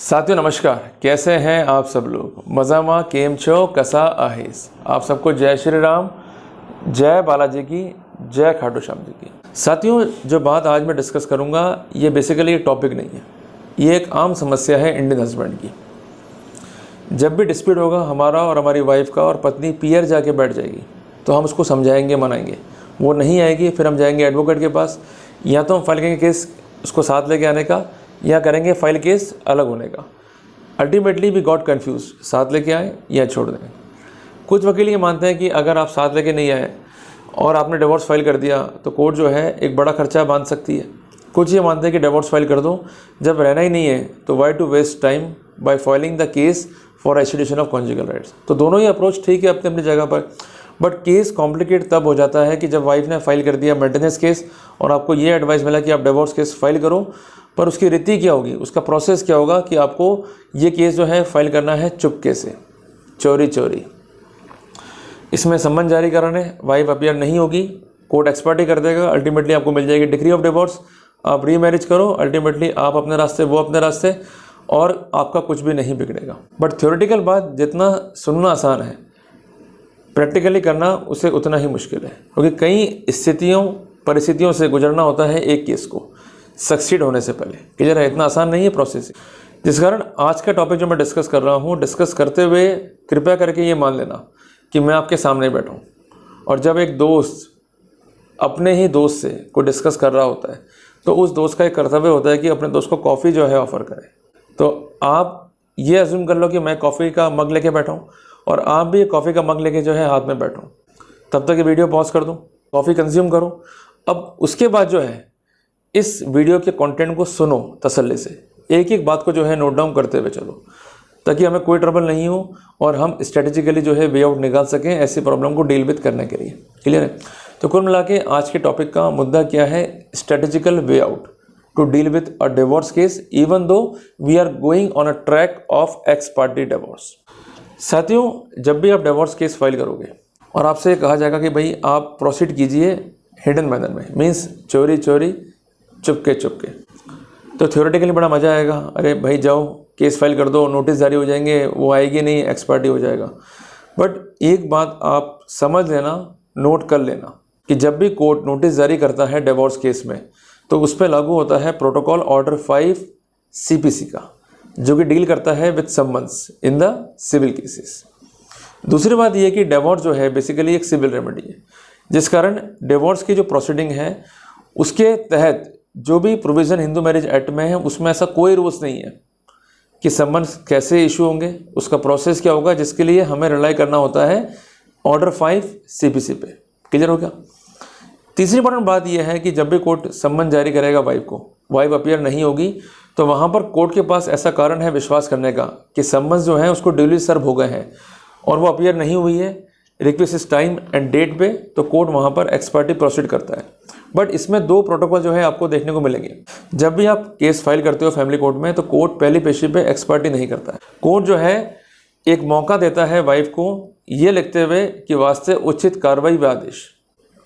साथियों नमस्कार, कैसे हैं आप सब लोग। मजामा केम छो कसा आहेस। आप सबको जय श्री राम, जय बालाजी की, जय खाटू श्याम जी की। साथियों, जो बात आज मैं डिस्कस करूंगा ये बेसिकली एक टॉपिक नहीं है, ये एक आम समस्या है इंडियन हस्बैंड की। जब भी डिस्प्यूट होगा हमारा और हमारी वाइफ का और पत्नी पीयर जाके बैठ जाएगी तो हम उसको समझाएंगे, मनाएंगे, वो नहीं आएगी, फिर हम जाएंगे एडवोकेट के पास, या तो हम फाइल करेंगे केस उसको साथ लेके आने का, या करेंगे फाइल केस अलग होने का। अल्टीमेटली वी गॉट कन्फ्यूज, साथ लेके आए या छोड़ दें। कुछ वकील ये मानते हैं कि अगर आप साथ लेके नहीं आए और आपने डिवोर्स फाइल कर दिया तो कोर्ट जो है एक बड़ा खर्चा बांध सकती है। कुछ ये मानते हैं कि डिवोर्स फाइल कर दो, जब रहना ही नहीं है तो why to waste time by filing the case for restitution of conjugal rights. तो दोनों ही अप्रोच ठीक है अपनी अपनी जगह पर, बट केस कॉम्प्लिकेट तब हो जाता है कि जब वाइफ ने फाइल कर दिया मेंटेनेंस केस और आपको ये एडवाइस मिला कि आप डिवोर्स केस फाइल करो, पर उसकी रीति क्या होगी, उसका प्रोसेस क्या होगा कि आपको ये केस जो है फाइल करना है चुपके से, चोरी चोरी। इसमें सम्मन जारी कराने वाइफ अपीयर नहीं होगी, कोर्ट एक्सपर्टी कर देगा, अल्टीमेटली आपको मिल जाएगी डिक्री ऑफ डिवोर्स, आप रीमैरिज करो, अल्टीमेटली आप अपने रास्ते वो अपने रास्ते, और आपका कुछ भी नहीं बिगड़ेगा। बट थ्योरेटिकल बात जितना सुनना आसान है, प्रैक्टिकली करना उसे उतना ही मुश्किल है, क्योंकि कई स्थितियों परिस्थितियों से गुजरना होता है एक केस को सक्सीड होने से पहले। क्लियर है, इतना आसान नहीं है प्रोसेस। जिस कारण आज का टॉपिक जो मैं डिस्कस कर रहा हूँ, डिस्कस करते हुए कृपया करके ये मान लेना कि मैं आपके सामने बैठा हूँ, और जब एक दोस्त अपने ही दोस्त से कोई डिस्कस कर रहा होता है तो उस दोस्त का एक कर्तव्य होता है कि अपने दोस्त को कॉफ़ी जो है ऑफ़र करे। तो आप ये अज्यूम कर लो कि मैं कॉफ़ी का मग लेके बैठा हूँ और आप भी कॉफ़ी का मग लेके जो है हाथ में बैठो, तब तक ये वीडियो पॉज कर दूँ, कॉफ़ी कंज्यूम करो। अब उसके बाद जो है इस वीडियो के कंटेंट को सुनो तसल्ली से, एक एक बात को जो है नोट डाउन करते हुए चलो, ताकि हमें कोई ट्रबल नहीं हो और हम स्ट्रेटेजिकली जो है वे आउट निकाल सकें ऐसी प्रॉब्लम को डील विद करने के लिए। क्लियर है। तो कुल मिला के आज के टॉपिक का मुद्दा क्या है, strategical way out to deal with a divorce case even though we are going on a track of ex parte divorce. साथियों, जब भी आप डिवोर्स केस फाइल करोगे और आपसे कहा जाएगा कि भाई आप प्रोसीड कीजिए हिडन मैनर में, मीन्स चोरी चोरी चुपके चुपके, तो थ्योरेटिकली बड़ा मज़ा आएगा, अरे भाई जाओ केस फाइल कर दो, नोटिस जारी हो जाएंगे, वो आएगी नहीं, एक्सपर्टी हो जाएगा। बट एक बात आप समझ लेना, नोट कर लेना कि जब भी कोर्ट नोटिस जारी करता है डिवोर्स केस में तो उस पर लागू होता है प्रोटोकॉल ऑर्डर 5 CPC का, जो कि डील करता है with summons in the civil cases. दूसरी बात यह कि डिवोर्स जो है बेसिकली एक सिविल रेमेडी है, जिस कारण डिवोर्स की जो प्रोसीडिंग है उसके तहत जो भी प्रोविज़न हिंदू मैरिज एक्ट में है उसमें ऐसा कोई रूल्स नहीं है कि सम्मन्स कैसे इशू होंगे, उसका प्रोसेस क्या होगा, जिसके लिए हमें रिलाई करना होता है ऑर्डर 5 CPC पे। क्लियर हो गया। तीसरी इंपॉर्टेंट बात यह है कि जब भी कोर्ट सम्मन जारी करेगा वाइफ को, वाइफ अपीयर नहीं होगी तो वहाँ पर कोर्ट के पास ऐसा कारण है विश्वास करने का कि सम्मन्स जो है उसको ड्यूली सर्व हो गए हैं और वो अपीयर नहीं हुई है रिक्वेस्ट टाइम एंड डेट पे, तो कोर्ट वहाँ पर एक्सपर्टी प्रोसीड करता है। बट इसमें दो प्रोटोकॉल जो है आपको देखने को मिलेंगे। जब भी आप केस फाइल करते हो फैमिली कोर्ट में तो कोर्ट पहली पेशी पे एक्सपर्टी नहीं करता है। कोर्ट जो है एक मौका देता है वाइफ को ये लिखते हुए कि वास्ते उचित कार्रवाई व आदेश,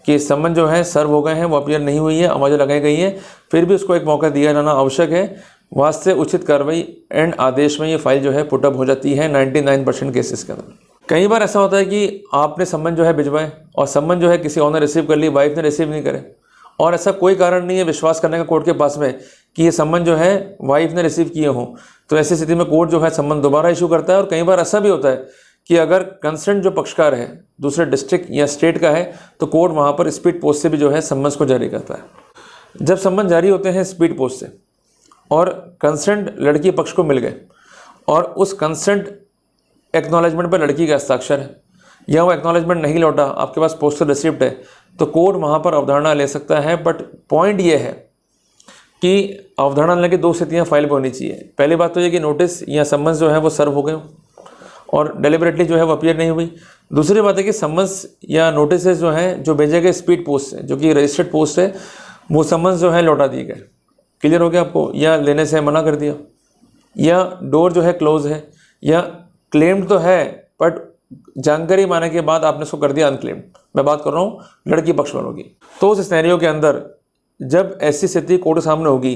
कि सम्मन जो है सर्व हो गए हैं, वो अपीयर नहीं हुई है, आवाज़ें लगाई गई हैं, फिर भी उसको एक मौका दिया जाना आवश्यक है, वास्ते उचित कार्रवाई एंड आदेश में ये फाइल जो है पुटअप हो जाती है 99% केसेस के अंदर। कई बार ऐसा होता है कि आपने सम्मन जो है भिजवाए और सम्मन जो है किसी और ने रिसीव कर ली, वाइफ ने रिसीव नहीं करे, और ऐसा कोई कारण नहीं है विश्वास करने का कोर्ट के पास में कि ये सम्मन जो है वाइफ ने रिसीव किए हों, तो ऐसी स्थिति में कोर्ट जो है सम्मन दोबारा इशू करता है। और कई बार ऐसा भी होता है कि अगर कंसर्न जो पक्षकार है दूसरे डिस्ट्रिक्ट या स्टेट का है तो कोर्ट वहाँ पर स्पीड पोस्ट से भी जो है सम्मन्स को जारी करता है। जब सम्मन जारी होते हैं स्पीड पोस्ट से और कंसर्न लड़की पक्ष को मिल गए और उस कंसर्न एक्नॉलेजमेंट पर लड़की का हस्ताक्षर है या वो एक्नॉलेजमेंट नहीं लौटा, आपके पास पोस्टल रिसिप्ट है, तो कोर्ट वहाँ पर अवधारणा ले सकता है। बट पॉइंट ये है कि अवधारणा लेने की दो स्थितियाँ फाइल पर होनी चाहिए। पहली बात तो ये कि नोटिस या सम्मन्स जो है वो सर्व हो गए और डेलिबरेटली जो है वो अपीयर नहीं हुई। दूसरी बात है कि सम्मन्स या नोटिस जो हैं जो भेजे गए स्पीड पोस्ट से, जो कि रजिस्टर्ड पोस्ट है, वो सम्मन्स जो है लौटा दिए गए। क्लियर हो गया आपको, या लेने से मना कर दिया, या डोर जो है क्लोज है, या क्लेम्ड तो है बट जानकारी माने के बाद आपने उसको कर दिया अनक्लेम्ड। मैं बात कर रहा हूँ लड़की पक्ष वालों की। तो उस सिनेरियो के अंदर जब ऐसी स्थिति कोर्ट के सामने होगी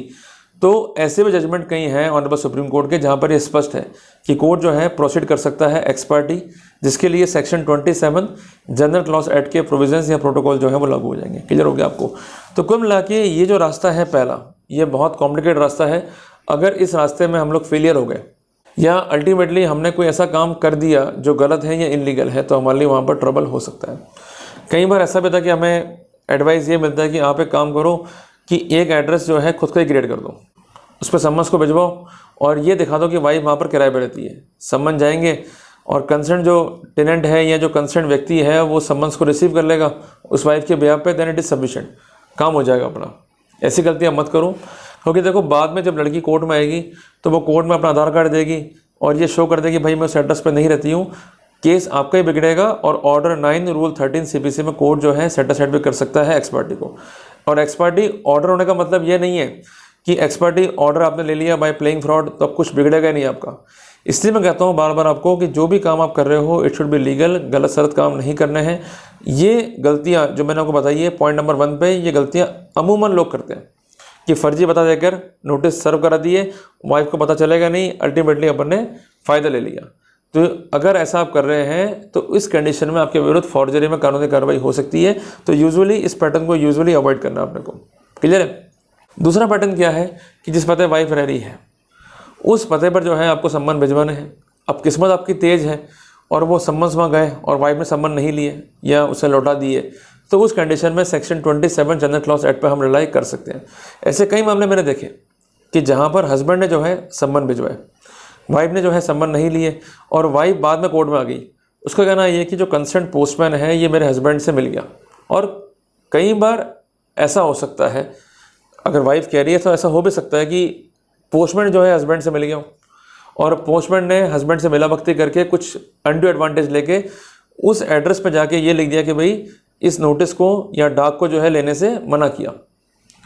तो ऐसे भी जजमेंट कहीं हैं ऑनरेबल सुप्रीम कोर्ट के जहाँ पर ये स्पष्ट है कि कोर्ट जो है प्रोसीड कर सकता है एक्स पार्टी, जिसके लिए सेक्शन 27 जनरल क्लॉज एक्ट के प्रोविजंस या प्रोटोकॉल जो है वो लागू हो जाएंगे। क्लियर हो गया आपको? तो कुल मिला के ये जो रास्ता है पहला, ये बहुत कॉम्प्लिकेटेड रास्ता है। अगर इस रास्ते में हम लोग फेलियर हो गए या अल्टीमेटली हमने कोई ऐसा काम कर दिया जो गलत है या इलीगल है, तो हमारे लिए वहाँ पर ट्रबल हो सकता है। कई बार ऐसा भी था कि हमें एडवाइस ये मिलता है कि आप एक काम करो कि एक एड्रेस जो है खुद का ही क्रिएट कर दो, उस पर सम्मन्स को भिजवाओ और ये दिखा दो कि वाइफ वहाँ पर किराए पर रहती है। सम्मन जाएंगे और कंसर्न जो टेनेंट है या जो कंसर्न व्यक्ति है वो सम्मन्स को रिसीव कर लेगा उस वाइफ के बिहाफ पे, देन इट इज़ सफिशिएंट, काम हो जाएगा अपना। ऐसी गलतियाँ मत करो, क्योंकि देखो बाद में जब लड़की कोर्ट में आएगी तो वो कोर्ट में अपना आधार कार्ड देगी और ये शो कर देगी भाई मैं उस एड्रेस पर नहीं रहती हूँ, केस आपका ही बिगड़ेगा। और ऑर्डर 9 रूल 13 CPC में कोर्ट जो है सेट असाइड भी कर सकता है एक्स पार्टी को। और एक्स पार्टी ऑर्डर होने का मतलब ये नहीं है कि एक्स पार्टी ऑर्डर आपने ले लिया बाय प्लेइंग फ्रॉड तो अब कुछ बिगड़ेगा नहीं आपका। इसलिए मैं कहता हूँ बार बार आपको कि जो भी काम आप कर रहे हो इट शुड बी लीगल, गलत सलत काम नहीं करने हैं। ये गलतियाँ जो मैंने आपको बताई है पॉइंट नंबर 1 पे, ये गलतियाँ अमूमन लोग करते हैं कि फर्जी बता देकर नोटिस सर्व करा दिए, वाइफ को पता चलेगा नहीं, अल्टीमेटली अपन ने फ़ायदा ले लिया। तो अगर ऐसा आप कर रहे हैं तो इस कंडीशन में आपके विरुद्ध फॉर्जरी में कानूनी कार्रवाई हो सकती है। तो यूजुअली इस पैटर्न को यूजुअली अवॉइड करना आपने को। क्लियर है? दूसरा पैटर्न क्या है कि जिस पते वाइफ रह रही है उस पते पर जो है आपको सम्मन भिजवाने हैं। अब किस्मत आपकी तेज़ है और वो सम्मन्स वहाँ गए और वाइफ ने सम्मन नहीं लिए या उसे लौटा दिए, तो उस कंडीशन में सेक्शन 27 जनरल क्लॉज एक्ट पर हम रिलाई कर सकते हैं। ऐसे कई मामले मैंने देखे कि जहाँ पर हस्बैंड ने जो है सम्मन भिजवाए, वाइफ ने जो है सम्मन नहीं लिए और वाइफ बाद में कोर्ट में आ गई। उसका कहना ये कि जो कंसर्न पोस्टमैन है ये मेरे हस्बैंड से मिल गया। और कई बार ऐसा हो सकता है, अगर वाइफ कह रही है तो ऐसा हो भी सकता है कि पोस्टमैन जो है हस्बैंड से मिल गया और पोस्टमैन ने हस्बैंड से मिला भगती करके कुछ अनड्यू एडवांटेज लेके उस एड्रेस पर जाके ये लिख दिया कि भाई इस नोटिस को या डाक को जो है लेने से मना किया।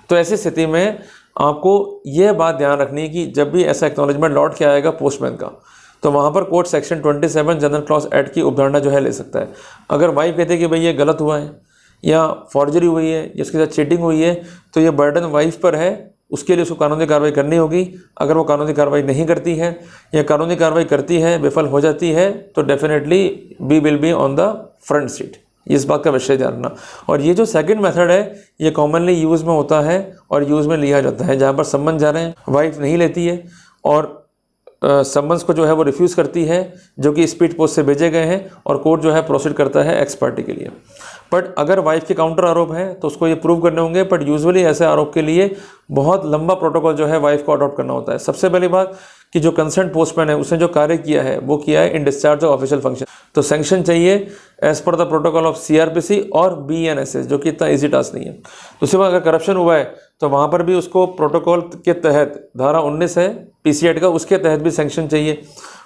तो ऐसी स्थिति में आपको यह बात ध्यान रखनी कि जब भी ऐसा एक्नॉलेजमेंट लौट के आएगा पोस्टमैन का, तो वहाँ पर court section 27 general clause act की उपधारणा जो है ले सकता है। अगर वाइफ कहते हैं कि भाई ये गलत हुआ है या फॉर्जरी हुई है या उसके साथ चीटिंग हुई है, तो ये बर्डन वाइफ पर है, उसके लिए उसको कानूनी कार्रवाई करनी होगी। अगर वो कानूनी कार्रवाई नहीं करती है या कानूनी कार्रवाई करती है विफल हो जाती है तो definitely we will be on the front seat. इस बात का विषय ध्यान रखना। और ये जो सेकंड मेथड है ये कॉमनली यूज़ में होता है और यूज़ में लिया जाता है, जहाँ पर सम्मन जा रहे हैं, वाइफ नहीं लेती है और सम्मन्स को जो है वो रिफ्यूज़ करती है जो कि स्पीड पोस्ट से भेजे गए हैं और कोर्ट जो है प्रोसीड करता है एक्स पार्टी के लिए। बट अगर वाइफ के काउंटर आरोप हैं तो उसको ये प्रूव करने होंगे। बट यूजुअली ऐसे आरोप के लिए बहुत लंबा प्रोटोकॉल जो है वाइफ को अडॉप्ट करना होता है। सबसे पहली बात कि जो कंसर्न पोस्टमैन है उसने जो कार्य किया है वो किया है in discharge of official function, तो सैंक्शन चाहिए as per the protocol of CRPC और BNSS, जो कि इतना ईजी टास्क नहीं है। दूसरी बात, अगर करप्शन हुआ है तो वहाँ पर भी उसको प्रोटोकॉल के तहत धारा 19 है PC एक्ट का, उसके तहत भी सैंक्शन चाहिए।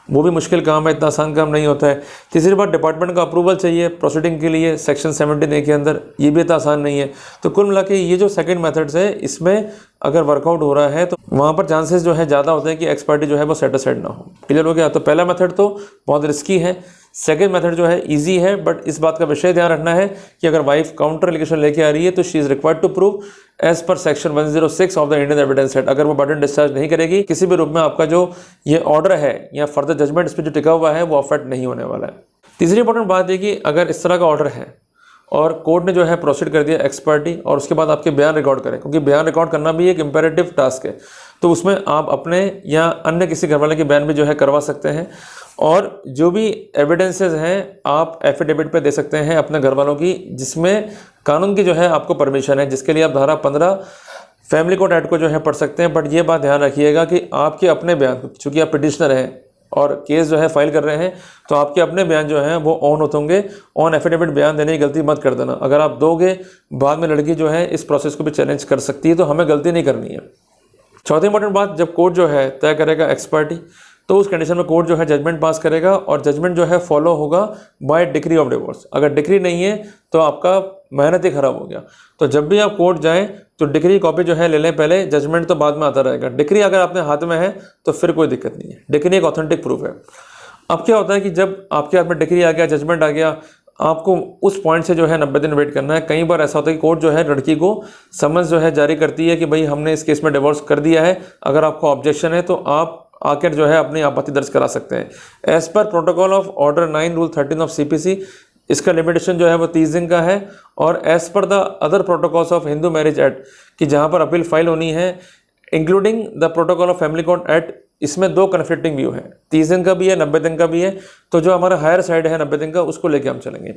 वो भी मुश्किल काम है, इतना आसान काम नहीं होता है। तीसरी बात, डिपार्टमेंट का अप्रूवल चाहिए प्रोसीडिंग के लिए सेक्शन 17A के अंदर, ये भी इतना आसान नहीं है। तो कुल मिला के ये जो सेकंड मेथड्स है इसमें अगर वर्कआउट हो रहा है तो वहाँ पर चांसेस जो है ज़्यादा होते हैं कि एक्स पार्टी जो है वो सेटिस्फाइड ना हो। क्लियर हो गया? तो पहला मेथड तो बहुत रिस्की है, सेकंड मेथड जो है इजी है। बट इस बात का विषय ध्यान रखना है कि अगर वाइफ काउंटर एलिगेशन लेके आ रही है तो she is required to prove as per section 106 of the Indian Evidence Act. अगर वो बर्डन डिस्चार्ज नहीं करेगी किसी भी रूप में, आपका जो ये ऑर्डर है या फर्दर जजमेंट इस पर जो टिका हुआ है वो अफेक्ट नहीं होने वाला है। तीसरी इंपॉर्टेंट बात है कि अगर इस तरह का ऑर्डर है और कोर्ट ने जो है प्रोसीड कर दिया एक्स पार्टी और उसके बाद आपके बयान रिकॉर्ड करें, क्योंकि बयान रिकॉर्ड करना भी एक इम्पेरेटिव टास्क है, तो उसमें आप अपने या अन्य किसी घरवाले के बयान भी जो है करवा सकते हैं। और जो भी एविडेंसेस हैं आप एफिडेविट पे दे सकते हैं अपने घर वालों की, जिसमें कानून की जो है आपको परमिशन है, जिसके लिए आप धारा 15 फैमिली कोर्ट एक्ट को जो है पढ़ सकते हैं। बट ये बात ध्यान रखिएगा कि आपके अपने बयान, चूँकि आप पिटिशनर हैं और केस जो है फाइल कर रहे हैं, तो आपके अपने बयान जो हैं वो ऑन होते होंगे। ऑन एफिडेविट बयान देने की गलती मत कर देना। अगर आप दोगे बाद में लड़की जो है इस प्रोसेस को भी चैलेंज कर सकती है, तो हमें गलती नहीं करनी है। चौथी इंपॉर्टेंट बात, जब कोर्ट जो है तय करेगा एक्स पार्टी तो उस कंडीशन में कोर्ट जो है जजमेंट पास करेगा और जजमेंट जो है फॉलो होगा बाय डिक्री ऑफ डिवोर्स। अगर डिक्री नहीं है तो आपका मेहनत ही खराब हो गया। तो जब भी आप कोर्ट जाएं तो डिक्री कॉपी जो है ले लें पहले, जजमेंट तो बाद में आता रहेगा। डिक्री अगर आपने हाथ में है तो फिर कोई दिक्कत नहीं है, डिक्री एक ऑथेंटिक प्रूफ है। अब क्या होता है कि जब आपके हाथ में डिक्री आ गया, जजमेंट आ गया, आपको उस पॉइंट से जो है 90 दिन वेट करना है। कई बार ऐसा होता है कि कोर्ट जो है लड़की को समन्स जो है जारी करती है कि भाई हमने इस केस में डिवोर्स कर दिया है, अगर आपको ऑब्जेक्शन है तो आप आकर जो है अपनी आपत्ति दर्ज करा सकते हैं। As per protocol of order 9 rule 13 of CPC इसका लिमिटेशन जो है वो 30 दिन का है। और as per the other protocols of Hindu marriage act कि जहाँ पर अपील फाइल होनी है, including the protocol of family court act, इसमें 2 कन्फ्लिक्टिंग व्यू है, 30 दिन का भी है, 90 दिन का भी है। तो जो हमारा हायर साइड है 90 दिन का, उसको लेके हम चलेंगे।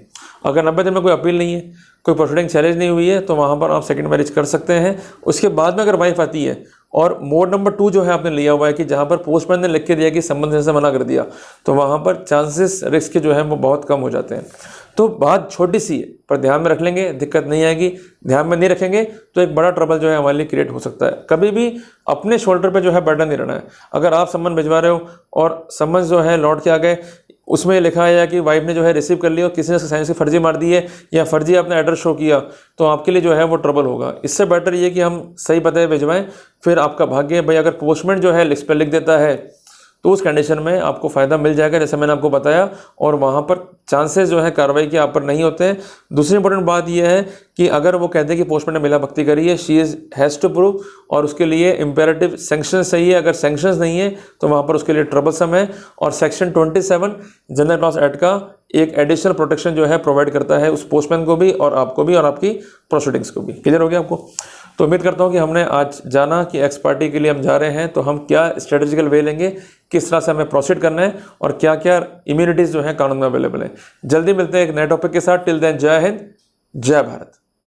अगर 90 दिन में कोई अपील नहीं है, कोई प्रोसीडिंग चैलेंज नहीं हुई है, तो वहाँ पर आप सेकंड मैरिज कर सकते हैं। उसके बाद में अगर वाइफ आती है और मोड नंबर 2 जो है आपने लिया हुआ है कि जहाँ पर पोस्टमैन ने लिख के दिया कि संबंध से मना कर दिया, तो वहाँ पर चांसेस रिस्क के जो है वो बहुत कम हो जाते हैं। तो बात छोटी सी है पर ध्यान में रख लेंगे, दिक्कत नहीं आएगी। ध्यान में नहीं रखेंगे तो एक बड़ा ट्रबल जो है हमारे लिए क्रिएट हो सकता है। कभी भी अपने शोल्डर पे जो है बर्डन नहीं रहना है। अगर आप सम्मन भिजवा रहे हो और सम्मन जो है लौट के आ गए, उसमें लिखा है कि वाइफ ने जो है रिसीव कर लिया और किसी ने साइंस की फर्जी मार दी है या फर्जी आपने एड्रेस शो किया, तो आपके लिए जो है वो ट्रबल होगा। इससे बेटर ये कि हम सही पते भिजवाएं, फिर आपका भाग्य है भाई। अगर पोस्टमैन जो है लिस्ट पर लिख देता है तो उस कंडीशन में आपको फ़ायदा मिल जाएगा, जैसे मैंने आपको बताया, और वहाँ पर चांसेस जो है कार्रवाई के आप पर नहीं होते हैं। दूसरी इंपॉर्टेंट बात यह है कि अगर वो कहते हैं कि पोस्टमैन ने मिला भक्ति करी है, शी हैज़ टू प्रूव, और उसके लिए इंपेरेटिव सैंक्शंस चाहिए। अगर सैंक्शंस नहीं है तो वहाँ पर उसके लिए ट्रबलसम है। और सेक्शन 27 जनरल क्लॉज एक्ट का एक एडिशनल प्रोटेक्शन जो है प्रोवाइड करता है उस पोस्टमैन को भी और आपको भी और आपकी प्रोसीडिंग्स को भी। क्लियर हो गया आपको? तो उम्मीद करता हूँ कि हमने आज जाना कि एक्स पार्टी के लिए हम जा रहे हैं तो हम क्या स्ट्रेटेजिकल वे लेंगे, किस तरह से हमें प्रोसीड करना है और क्या क्या इम्यूनिटीज़ जो है कानून में अवेलेबल है। जल्दी मिलते हैं एक नए टॉपिक के साथ। टिल देन जय हिंद, जय भारत।